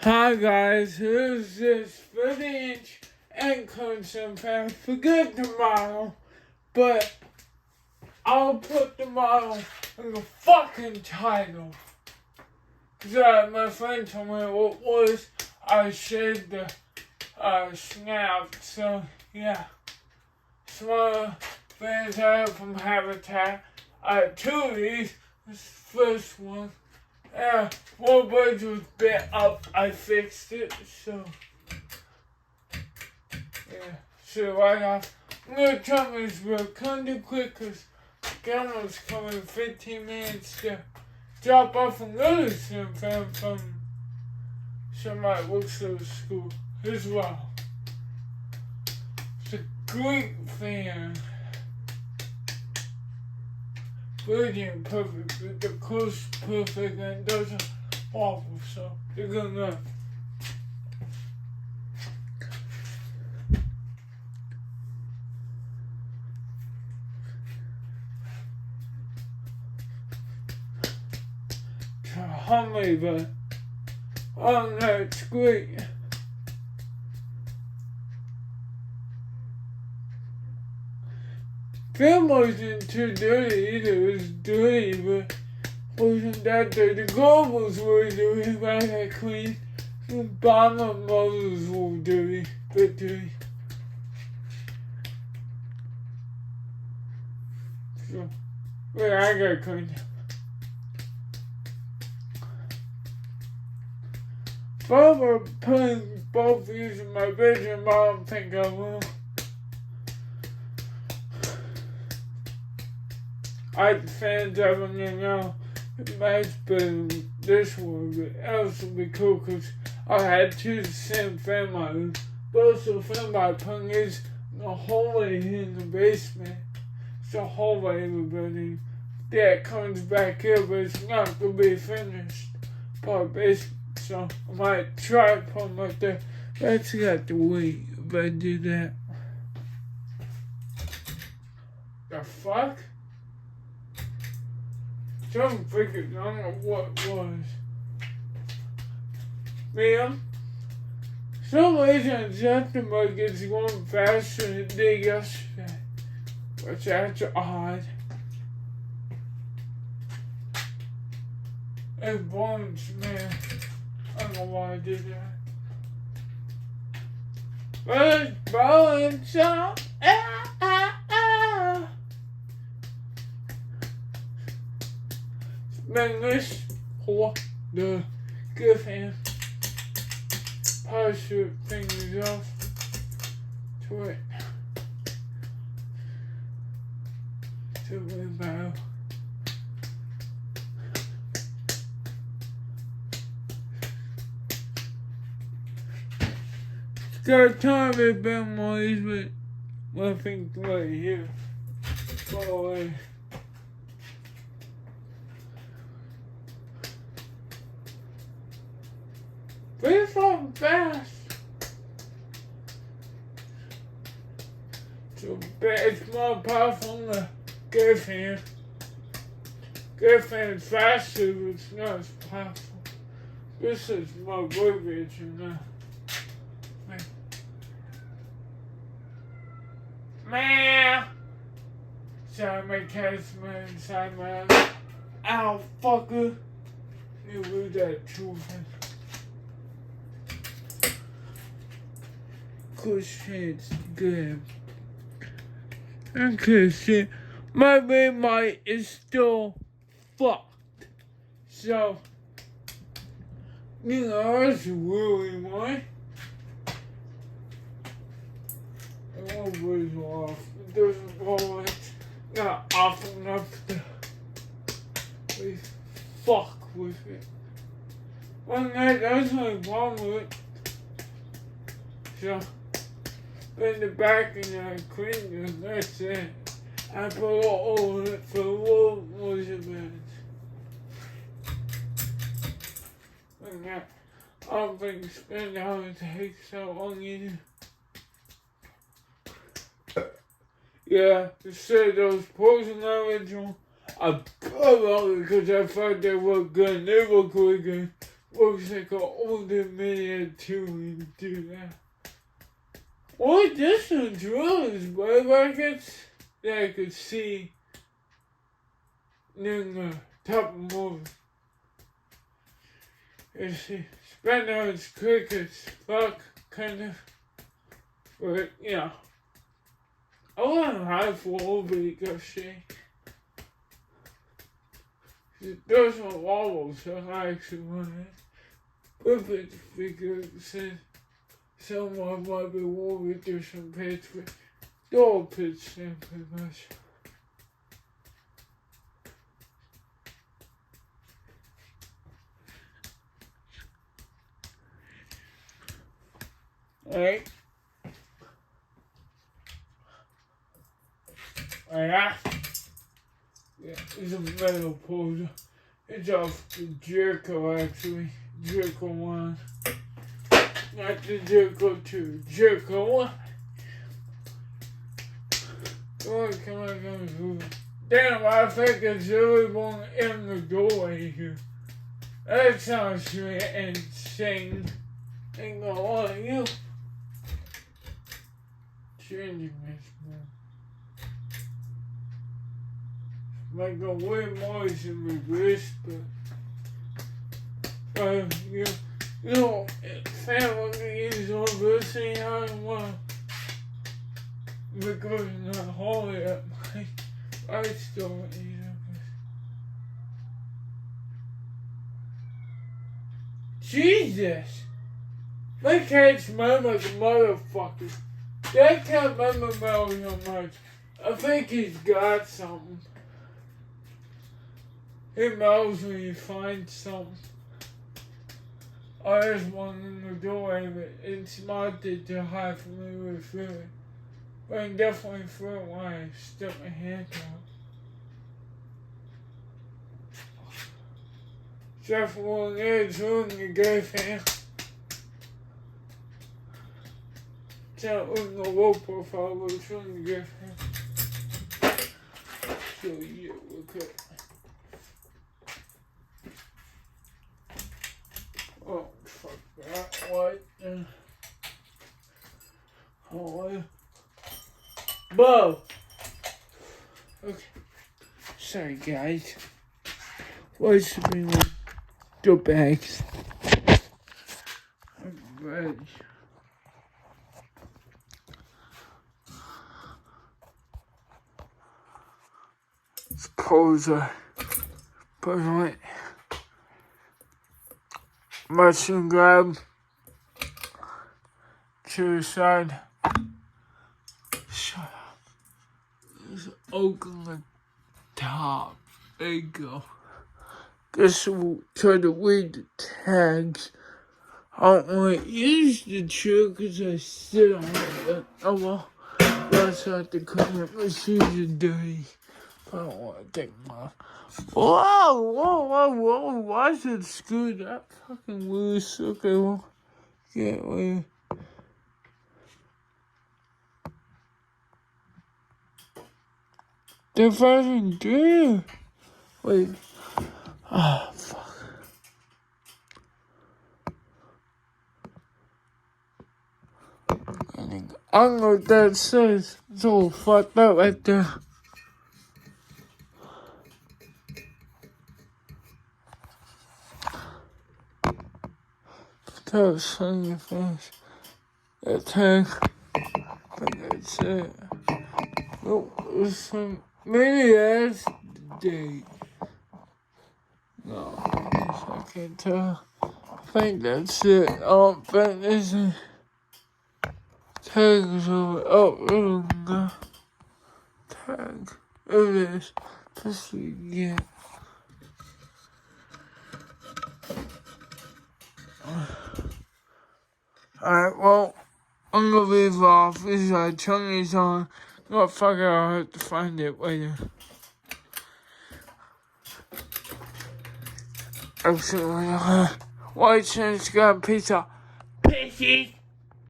Hi guys, here's this 30-inch encon sometime. Forget the model, but I'll put the model in the fucking title. Cause my friend told me what was, I shaved the snap, so yeah. Small fans I have from Habitat. I have two of these. This first one. Yeah, one bird was bit up, I fixed it, so yeah, so right off. I'm gonna try this real kinda quick cause Gamma's coming in 15 minutes to drop off another sim fan from somebody who works at the school as well. It's a great fan. Brilliant, perfect, with the close perfect and doesn't wobble, so you're gonna hum me, but oh no, it's great. Film wasn't too dirty either, it was dirty, but wasn't that dirty. The globals were dirty, but I got clean. The bottom models were dirty, but dirty. So, but I got clean. If I were putting both these in my bedroom, I don't think I will. I had fans of them, you know. It might be this one, but else would be cool because I had two the same fan models. But also, the fan I put is the hallway in the basement. It's the hallway of the building. Yeah, it comes back here, but it's not going to be finished part of the basement. So I might try to put them up there. That's got to wait if I do that. The fuck? Some freaking, I don't know what it was. Man, some reason September gets going faster than it did yesterday. Which that's odd. It burns, man. I don't know why I did that. But it's blowing some. English for the give him parachute things off to it to remove. It's got a time it been noise, but nothing right here. Go away. We're so fast. So it's more powerful than the gear fan. Gear fan is faster, but it's not as powerful. This is more garbage than that. Man! Sorry, my cat's inside my house. Ow, fucker. You lose that children. Shit's good. Okay, shit. My main mic is still fucked. So, you know, that's really why. It won't breathe off. It doesn't go, it's not off enough to really fuck with it. Well, that's my problem with it. So, in the back and I cleaned it, that's it. I put all of it for low moisture bands. And that, I don't think spend how it takes so long either. Yeah, instead of those pros in the original, I put on it because I thought they looked good. They look really good. looks like an older man too and do that. What this one's really but like it's that I could see in the top of the movie. You see, Spaniard's quick as fuck, kind of. But, yeah. I wouldn't hide for a little bit because she doesn't wobble, so I actually want to whip it because someone might be worried there's some pits with door pits in pretty much. Alright. Alright. Yeah, it's a metal puller. It's off the Jericho actually. Jericho 1. Not the Jericho 2. Jericho 1. What can I do? Damn, I think it's everyone in the doorway here. That sounds insane. Ain't gonna lie to you. Changing this man. Make a weird noise in reverse, but you know, family is on this thing. I don't want because it's not holy at my I still eat it. Jesus! My cat smells like a motherfucker. That cat never smells so much. I think he's got something. He smells when he finds something. There's one in the doorway, but it's mounted to hide from me with food. But I can definitely feel it when I stick my hand out. Except for when there's room to go for. It's not in the low profile, but it's room to go for. So yeah, real quick. Oh, fuck that. What? Oh, Bo! Okay. Sorry, guys. What's the big one? The bags. I'm ready. Suppose I put on machine grab to the side. Shut up. Just open the top. There you go. Guess we'll try to read the tags. I don't want to use the chair because I sit on it, but oh well. That's not the current procedure day. I don't want to take my. Whoa! Why is it screwed that fucking loose? Okay, well, get away. They're fucking there. Wait. Ah, fuck. I don't know what that says. It's all fucked up right there. That was on your face. That tag. But that's it. Oh, there's some mini ass date. No, I can't tell. I think that's it. Oh, but there's a tag over. Oh, there we go. Tag. There it is. Let's get. Alright, well, I'm gonna leave off. This is our Chinese on. Oh, fuck it, I'll have to find it later. Absolutely. White Chinese got pizza. Pissy!